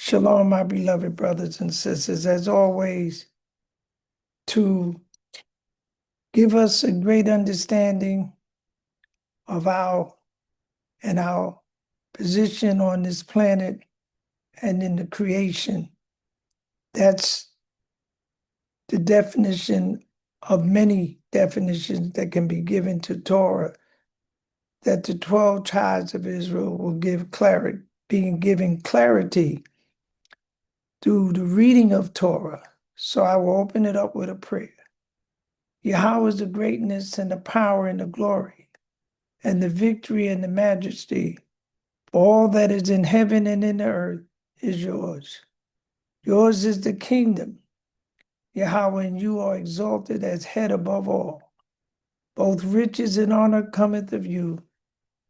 Shalom, my beloved brothers and sisters, as always, to give us a great understanding of our position on this planet and in the creation. That's the definition of many definitions that can be given to Torah, that the 12 tribes of Israel will give clarity, being given clarity through the reading of Torah. So I will open it up with a prayer. Yahweh is the greatness and the power and the glory and the victory and the majesty. All that is in heaven and in the earth is yours. Yours is the kingdom, Yahweh, and you are exalted as head above all. Both riches and honor cometh of you,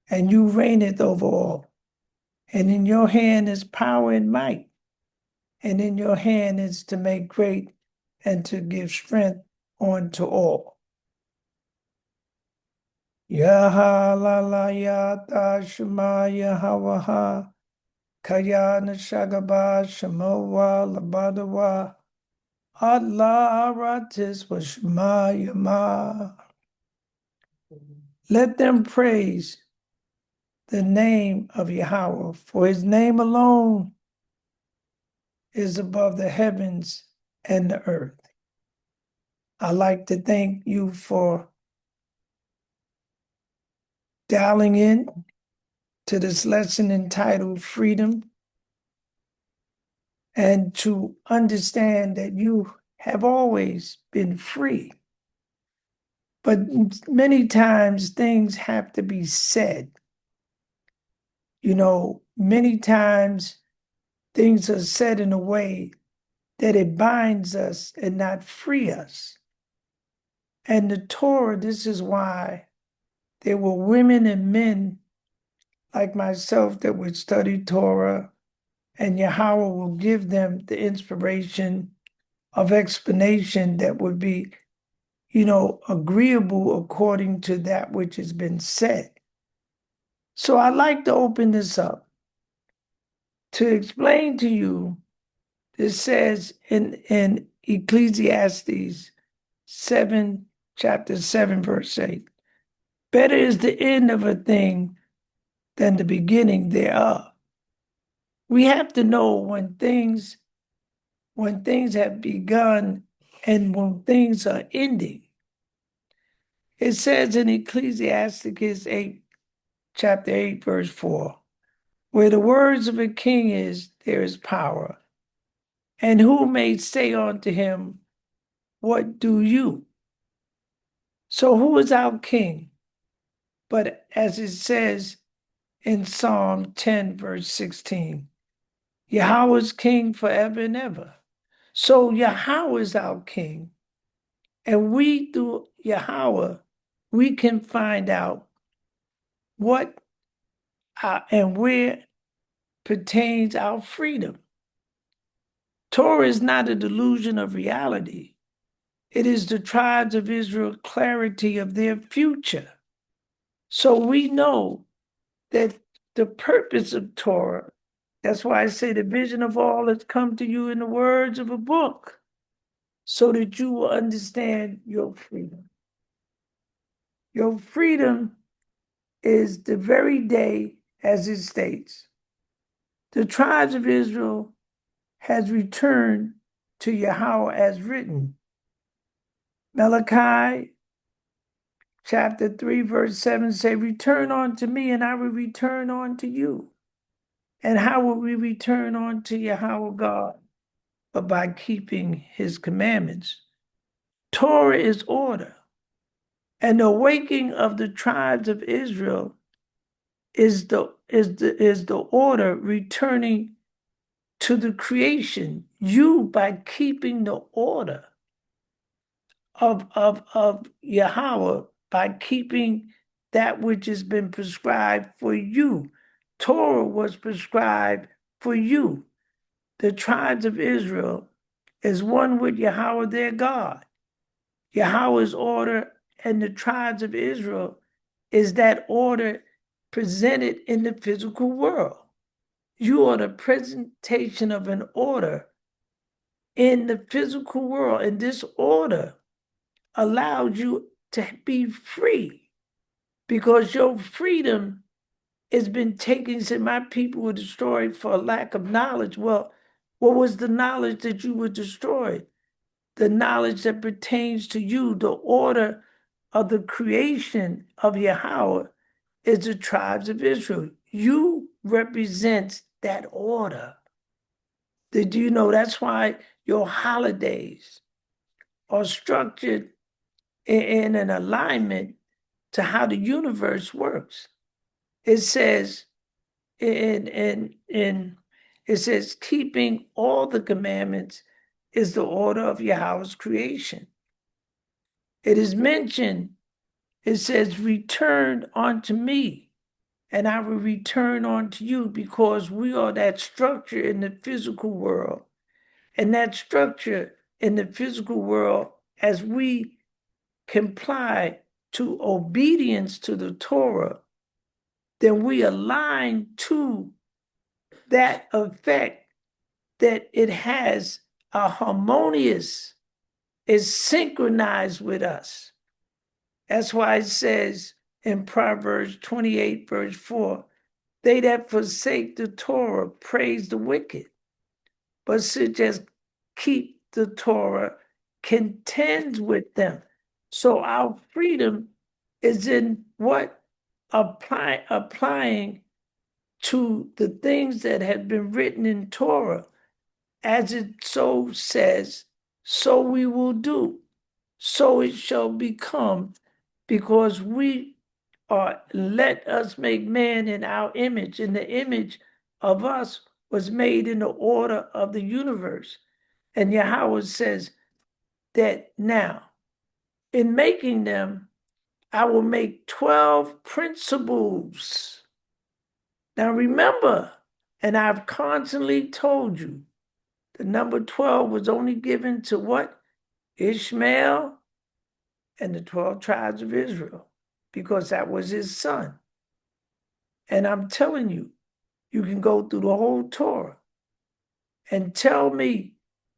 and you reigneth over all. And in your hand is power and might, and in your hand is to make great and to give strength unto all. Yaha la la ya ta shema Yahawaha Kayana Shagaba Shemowa Labadawa Allah Aratis wa Shema Yama. Let them praise the name of Yahweh, for his name alone is above the heavens and the earth. I'd like to thank you for dialing in to this lesson entitled Freedom, and to understand that you have always been free. But many times things have to be said. Many times things are said in a way that it binds us and not free us. And the Torah, this is why there were women and men like myself that would study Torah, and Yahweh will give them the inspiration of explanation that would be, agreeable according to that which has been said. So I'd like to open this up to explain to you. This says in Ecclesiastes 7, chapter 7, verse 8, better is the end of a thing than the beginning thereof. We have to know when things have begun and when things are ending. It says in Ecclesiastes 8, chapter 8, verse 4, where the words of a king is, there is power. And who may say unto him, what do you? So who is our king? But as it says in Psalm 10, verse 16, Yahweh is king forever and ever. So Yahweh is our king. And we, through Yahweh, we can find out what and where pertains our freedom. Torah is not a delusion of reality. It is the tribes of Israel clarity of their future. So we know that the purpose of Torah, that's why I say the vision of all has come to you in the words of a book, so that you will understand your freedom. Your freedom is the very day, as it states, the tribes of Israel has returned to Yahweh as written. Malachi chapter 3, verse 7 say, return unto me and I will return unto you. And how will we return unto Yahweh God? But by keeping his commandments. Torah is order. And the awakening of the tribes of Israel is the order returning to the creation. You, by keeping the order of Yahweh, by keeping that which has been prescribed for you. Torah was prescribed for you. The tribes of Israel is one with Yahweh their God. Yahweh's order and the tribes of Israel is that order presented in the physical world. You are the presentation of an order in the physical world, and this order allowed you to be free because your freedom has been taken. Said, my people were destroyed for a lack of knowledge. Well, what was the knowledge that you were destroyed? The knowledge that pertains to you, the order of the creation of Yahweh is the tribes of Israel. You represent that order. Did you know that's why your holidays are structured in an alignment to how the universe works? It says in it says keeping all the commandments is the order of Yahweh's creation. It is mentioned, it says, return unto me, and I will return unto you, because we are that structure in the physical world. And that structure in the physical world, as we comply to obedience to the Torah, then we align to that effect that it has a harmonious, is synchronized with us. That's why it says in Proverbs 28, verse 4, they that forsake the Torah praise the wicked, but such as keep the Torah contends with them. So our freedom is in what? Applying to the things that have been written in Torah. As it so says, so we will do. So it shall become, because we are, let us make man in our image. And the image of us was made in the order of the universe. And Yahweh says that now, in making them, I will make 12 principles. Now remember, and I've constantly told you, the number 12 was only given to what? Ishmael and the 12 tribes of Israel, because that was his son. And I'm telling you, you can go through the whole Torah and tell me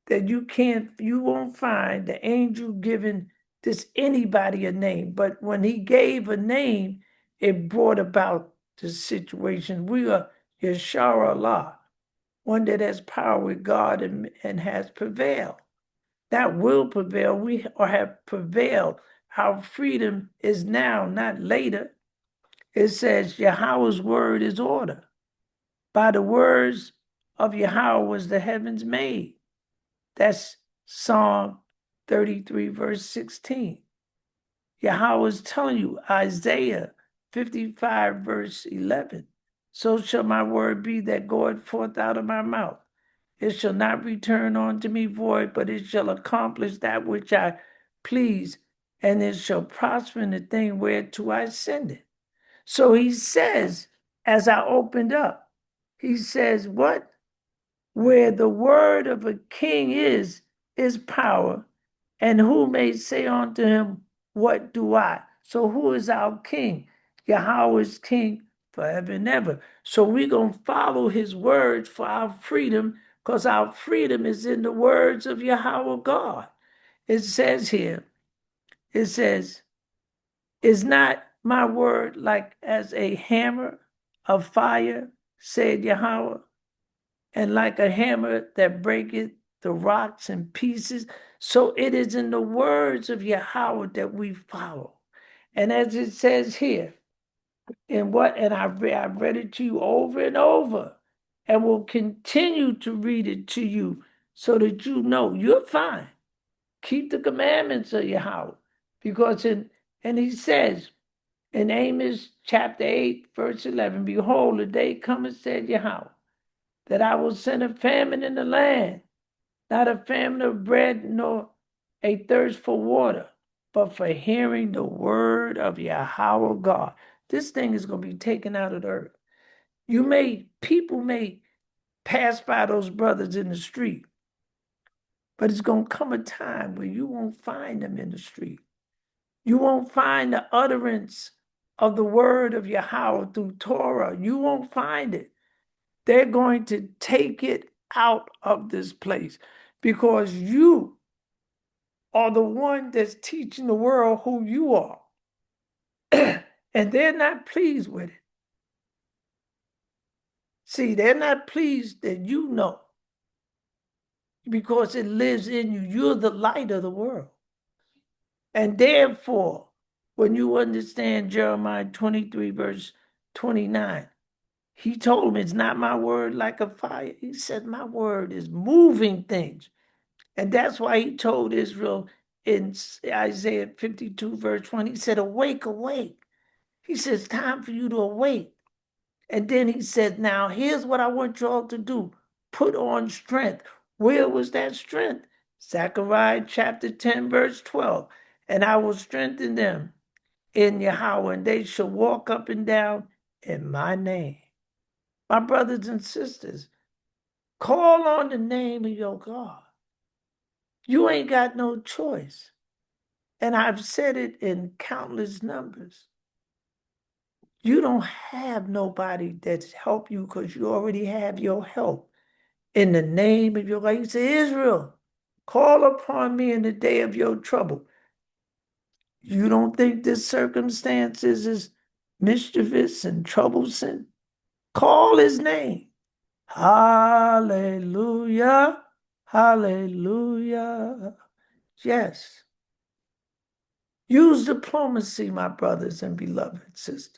that you won't find the angel giving this anybody a name. But when he gave a name, it brought about the situation. We are Yeshua Allah, one that has power with God and has prevailed. That will prevail. We or have prevailed. Our freedom is now, not later. It says Yahweh's word is order. By the words of Yahweh was the heavens made. That's Psalm 33, verse 16. Yahweh is telling you, Isaiah 55, verse 11. So shall my word be that goeth forth out of my mouth. It shall not return unto me void, but it shall accomplish that which I please, and it shall prosper in the thing whereto I send it. So he says, as I opened up, he says, what? Where the word of a king is power. And who may say unto him, what do I? So who is our king? Yahweh is king forever and ever. So we're going to follow his words for our freedom, because our freedom is in the words of Yahweh God. It says here, it says, is not my word like as a hammer of fire, said Yahweh, and like a hammer that breaketh the rocks in pieces? So it is in the words of Yahweh that we follow. And as it says here, and I've read it to you over and over, and will continue to read it to you so that you know you're fine. Keep the commandments of Yahweh. Because and he says in Amos chapter 8, verse 11, behold, the day cometh, said Yahweh, that I will send a famine in the land, not a famine of bread, nor a thirst for water, but for hearing the word of Yahweh God. This thing is going to be taken out of the earth. People may pass by those brothers in the street, but it's going to come a time where you won't find them in the street. You won't find the utterance of the word of Yahweh through Torah. You won't find it. They're going to take it out of this place because you are the one that's teaching the world who you are. And they're not pleased with it. See, they're not pleased that you know because it lives in you. You're the light of the world. And therefore, when you understand Jeremiah 23, verse 29, he told him, it's not my word like a fire. He said, my word is moving things. And that's why he told Israel in Isaiah 52, verse 1, he said, awake, awake. He says, time for you to awake. And then he said, now here's what I want y'all to do. Put on strength. Where was that strength? Zechariah chapter 10, verse 12. And I will strengthen them in Yahweh, and they shall walk up and down in my name. My brothers and sisters, call on the name of your God. You ain't got no choice. And I've said it in countless numbers. You don't have nobody that's help you because you already have your help. In the name of your God, you say, Israel, call upon me in the day of your trouble. You don't think this circumstances is mischievous and troublesome? Call his name. Hallelujah. Hallelujah. Yes. Use diplomacy, my brothers and beloved sisters.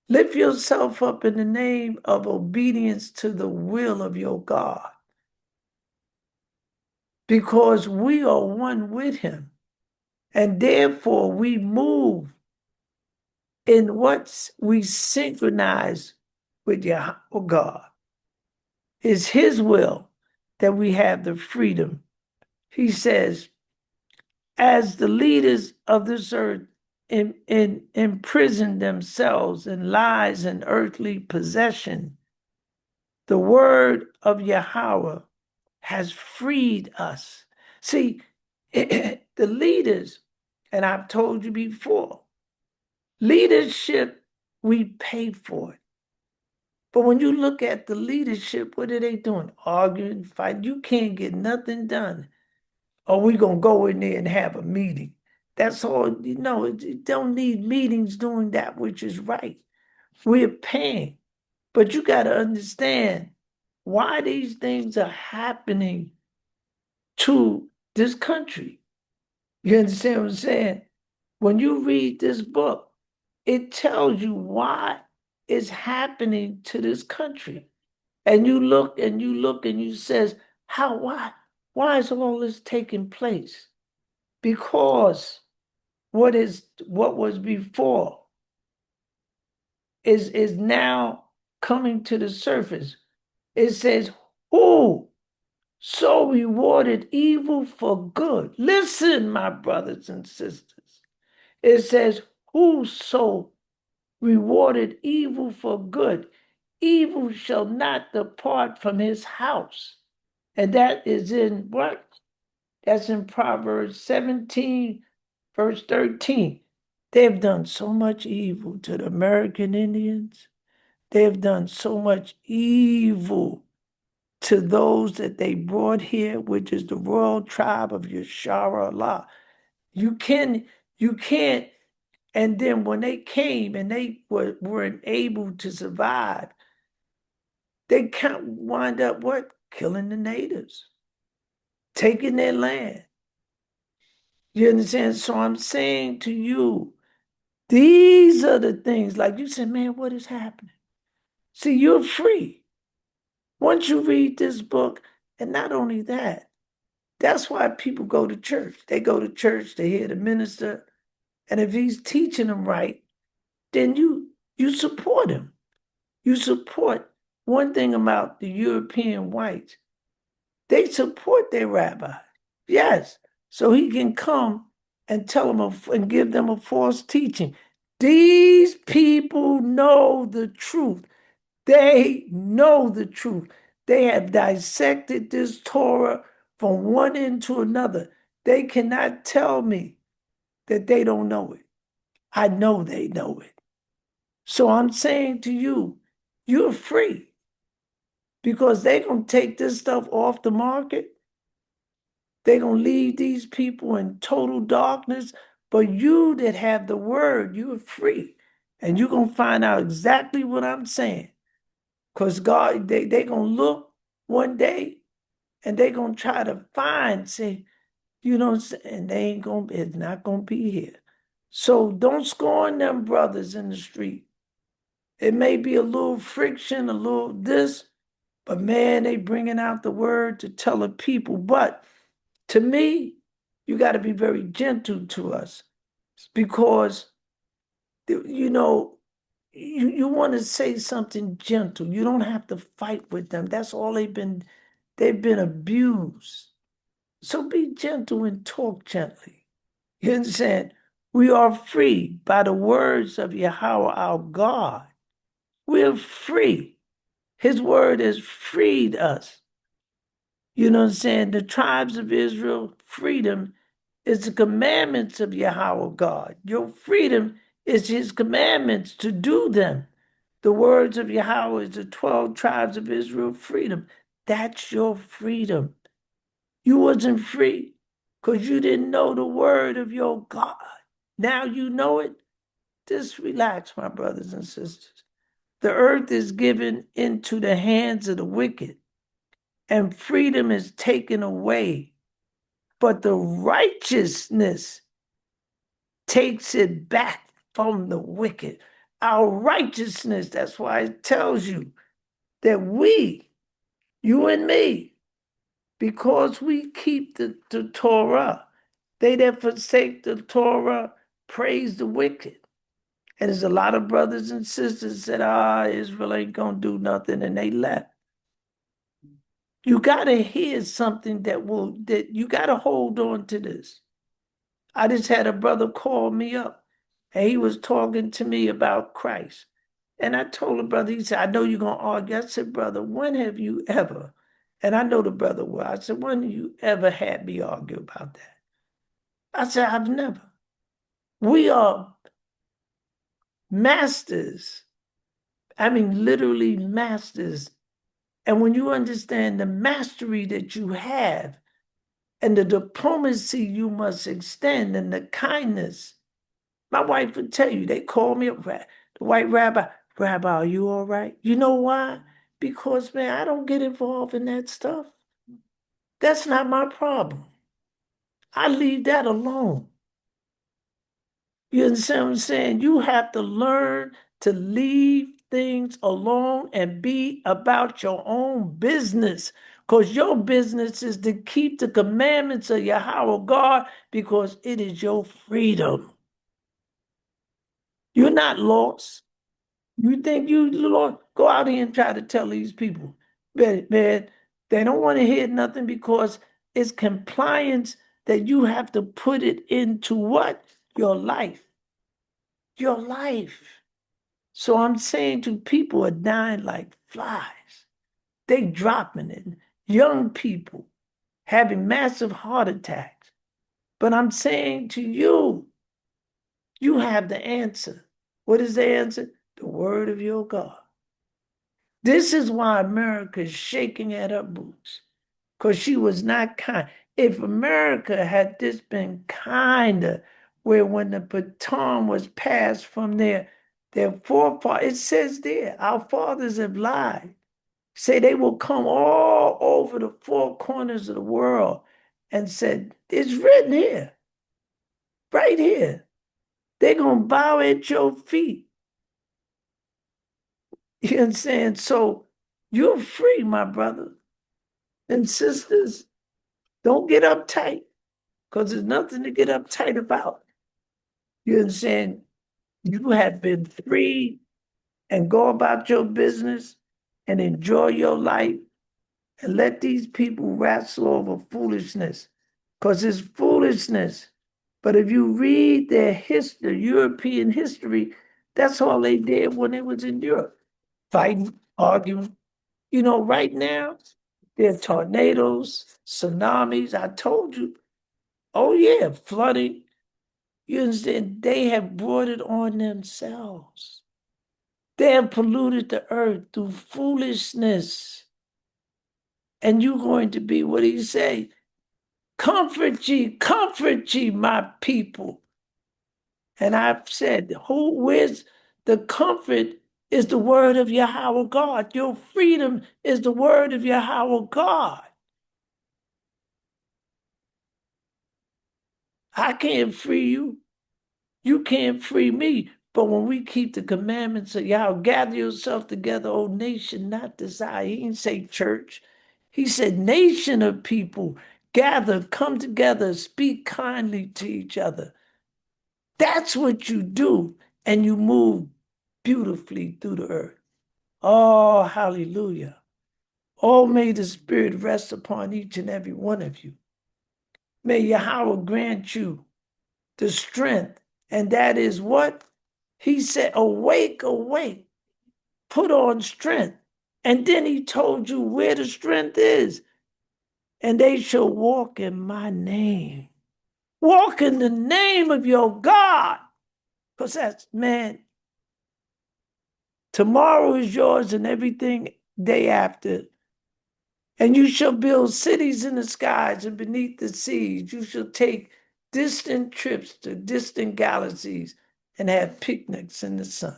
Lift yourself up in the name of obedience to the will of your God, because we are one with him. And therefore we move in what we synchronize with Yahweh God. It's his will that we have the freedom. He says, as the leaders of this earth imprison themselves in lies and earthly possession, the word of Yahweh has freed us. See, the leaders, and I've told you before, leadership, we pay for it. But when you look at the leadership, what are they doing? Arguing, fighting. You can't get nothing done. Or we going to go in there and have a meeting. That's all. You know, it don't need meetings doing that which is right. We're paying. But you got to understand why these things are happening to this country. You understand what I'm saying? When you read this book, it tells you why it's happening to this country. And you look and you look and you says, why is all this taking place? Because what was before is now coming to the surface. It says, who so rewarded evil for good? Listen, my brothers and sisters. It says, who so rewarded evil for good? Evil shall not depart from his house. And that is in what? That's in Proverbs 17, verse 13. They've done so much evil to the American Indians. They've done so much evil to those that they brought here, which is the royal tribe of Yashara Allah. You can't, and then when they came and they weren't able to survive, they can't wind up what? Killing the natives, taking their land. You understand? So I'm saying to you, these are the things, like you said, man, what is happening? See, you're free. Once you read this book, and not only that, that's why people go to church. They go to church to hear the minister, and if he's teaching them right, then you support him. You support. One thing about the European whites, they support their rabbi. Yes, so he can come and tell them and give them a false teaching. These people know the truth. They know the truth. They have dissected this Torah from one end to another. They cannot tell me that they don't know it. I know they know it. So I'm saying to you, You're free because they're going to take this stuff off the market. They're going to leave these people in total darkness. But you that have the word, you're free. And you're going to find out exactly what I'm saying. Because God, they going to look one day and they're going to try to find, say, you know, and they ain't going to, it's not going to be here. So don't scorn them brothers in the street. It may be a little friction, a little this, but man, they bringing out the word to tell the people. But to me, you got to be very gentle to us because, you know, you want to say something gentle. You don't have to fight with them. That's all they've been abused. So be gentle and talk gently. You understand? We are free by the words of Yahweh our God. We're free. His word has freed us. You know what I'm saying? The tribes of Israel, freedom is the commandments of Yahweh God. Your freedom is his commandments to do them. The words of Yahweh is the 12 tribes of Israel, freedom. That's your freedom. You wasn't free because you didn't know the word of your God. Now you know it. Just relax, my brothers and sisters. The earth is given into the hands of the wicked, and freedom is taken away. But the righteousness takes it back from the wicked. Our righteousness, that's why it tells you that we, you and me, because we keep the Torah, they that forsake the Torah praise the wicked. And there's a lot of brothers and sisters that, Israel ain't gonna do nothing, and they left. You gotta hear something that you gotta hold on to this. I just had a brother call me up and he was talking to me about Christ. And I told the brother, he said, I know you're gonna argue. I said, brother, when have you ever, and I know the brother well, I said, when have you ever had me argue about that? I said, I've never. We are masters. I mean, literally masters. And when you understand the mastery that you have and the diplomacy you must extend and the kindness, my wife would tell you, they call me up, the white rabbi, Rabbi, are you all right? You know why? Because, man, I don't get involved in that stuff. That's not my problem. I leave that alone. You understand what I'm saying? You have to learn to leave things alone and be about your own business. Because your business is to keep the commandments of Yahweh God because it is your freedom. You're not lost. You think you Lord, go out here and try to tell these people, man, they don't want to hear nothing because it's compliance that you have to put it into what? Your life. Your life. So I'm saying to people are dying like flies. They dropping it. Young people having massive heart attacks. But I'm saying to you, you have the answer. What is the answer? The word of your God. This is why America is shaking at her boots, because she was not kind. If America had just been kinder, where when the baton was passed from their forefathers, it says there, our fathers have lied. Say they will come all over the four corners of the world and said, it's written here, right here. They're going to bow at your feet. You know what I'm saying? So you're free, my brother and sisters. Don't get uptight because there's nothing to get uptight about. You understand? You have been free and go about your business and enjoy your life and let these people wrestle over foolishness because it's foolishness. But if you read their history, European history, that's all they did when they was in Europe, fighting, arguing. You know, right now, there are tornadoes, tsunamis. I told you. Oh, yeah, flooding. You understand? They have brought it on themselves. They have polluted the earth through foolishness. And you're going to be what he say? Comfort ye, my people. And I've said, where's the comfort is the word of Yahweh God. Your freedom is the word of Yahweh God. I can't free you. You can't free me. But when we keep the commandments of Yahweh, gather yourself together, O nation, not desire. He didn't say church. He said nation of people, gather, come together, speak kindly to each other. That's what you do, and you move beautifully through the earth. Oh, hallelujah. Oh, may the Spirit rest upon each and every one of you. May Yahweh grant you the strength. And that is what? He said, awake, awake, put on strength. And then he told you where the strength is. And they shall walk in my name. Walk in the name of your God. Because that's, man, tomorrow is yours and everything day after. And you shall build cities in the skies and beneath the seas. You shall take distant trips to distant galaxies and have picnics in the sun.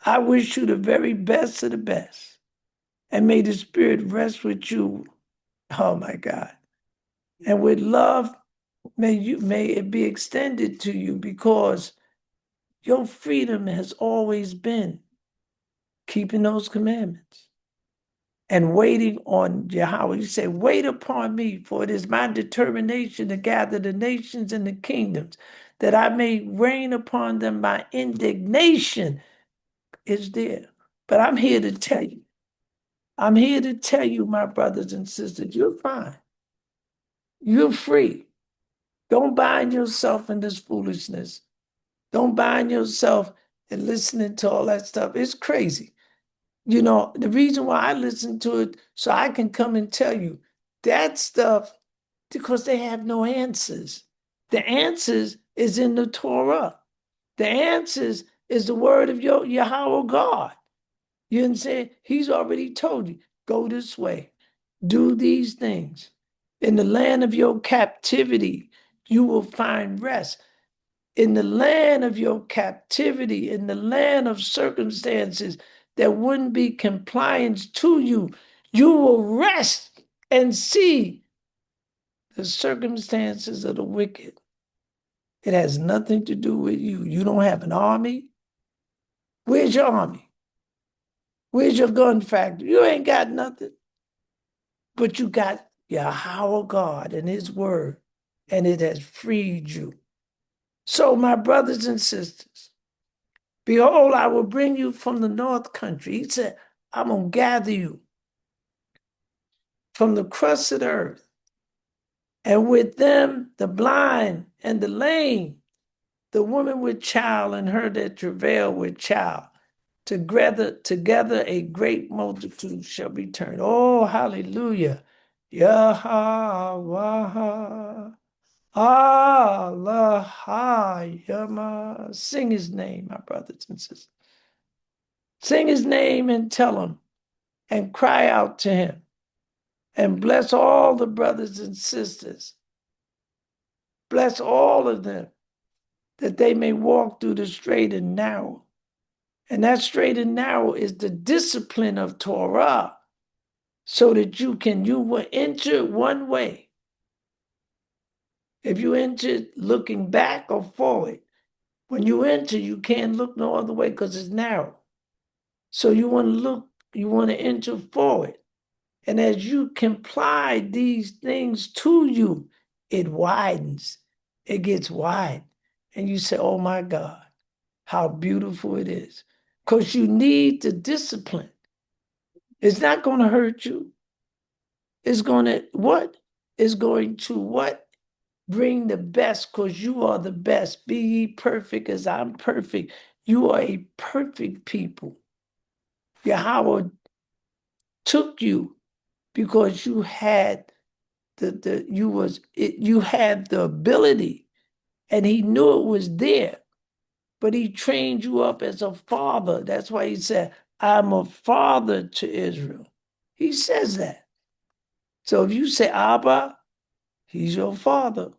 I wish you the very best of the best. And may the Spirit rest with you. Oh my God. And with love, may it be extended to you, because your freedom has always been keeping those commandments and waiting on Yahweh. You say, wait upon me, for it is my determination to gather the nations and the kingdoms, that I may reign upon them. My indignation is there. But I'm here to tell you, my brothers and sisters, you're fine. You're free. Don't bind yourself in this foolishness. Don't bind yourself in listening to all that stuff. It's crazy. You know, the reason why I listen to it, so I can come and tell you that stuff, because they have no answers. The answers is in the Torah. The answers is the word of your Yahweh God. You understand? He's already told you, go this way, do these things. In the land of your captivity, you will find rest. In the land of your captivity, in the land of circumstances that wouldn't be compliance to you, you will rest and see the circumstances of the wicked. It has nothing to do with you. You don't have an army. Where's your army? Where's your gun factory? You ain't got nothing. But you got Yahweh God and his word, and it has freed you. So, my brothers and sisters, behold, I will bring you from the north country. He said, I'm going to gather you from the crust of the earth, and with them the blind and the lame, the woman with child and her that travail with child. Together a great multitude shall be turned. Oh, hallelujah. Yahweh. Allah, Yama. Sing his name, my brothers and sisters. Sing his name and tell him and cry out to him and bless all the brothers and sisters. Bless all of them, that they may walk through the straight and narrow. And that straight and narrow is the discipline of Torah, so that you will enter one way. If you enter looking back or forward, when you enter, you can't look no other way because it's narrow. So you want to enter forward. And as you comply these things to you, it widens. It gets wide. And you say, oh my God, how beautiful it is. Because you need the discipline. It's not going to hurt you. It's going to what? It's going to what? Bring the best, because you are the best. Be ye perfect as I'm perfect. You are a perfect people. Yahweh took you because you had you had the ability, and he knew it was there. but he trained you up as a father. That's why he said, I'm a father to Israel. He says that. So if you say Abba, he's your father.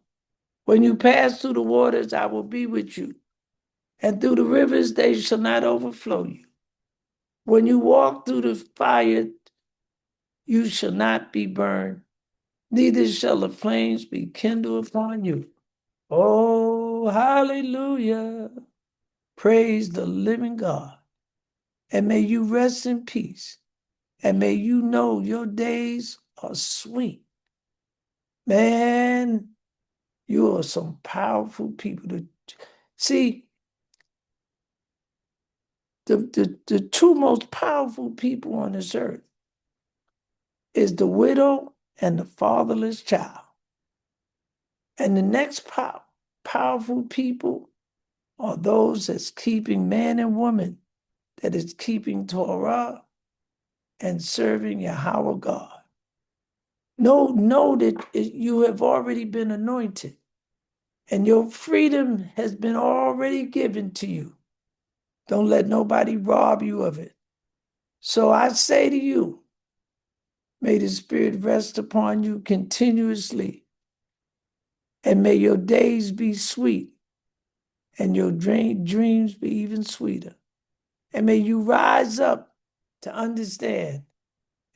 When you pass through the waters, I will be with you. And through the rivers, they shall not overflow you. When you walk through the fire, you shall not be burned, neither shall the flames be kindled upon you. Oh, hallelujah. Praise the living God. And may you rest in peace. And may you know your days are sweet. Man, you are some powerful people. See, the two most powerful people on this earth is the widow and the fatherless child. And the next powerful people are those that's keeping man and woman, that is keeping Torah and serving Yahweh God. Know that you have already been anointed and your freedom has been already given to you. Don't let nobody rob you of it. So I say to you, may the Spirit rest upon you continuously, and may your days be sweet and your dreams be even sweeter. And may you rise up to understand.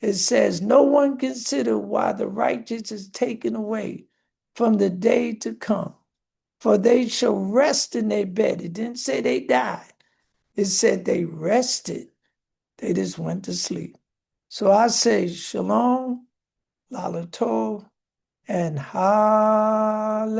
It says, no one consider why the righteous is taken away from the day to come, for they shall rest in their bed. It didn't say they died. It said they rested. They just went to sleep. So I say, Shalom, Lalato, and Hallelujah.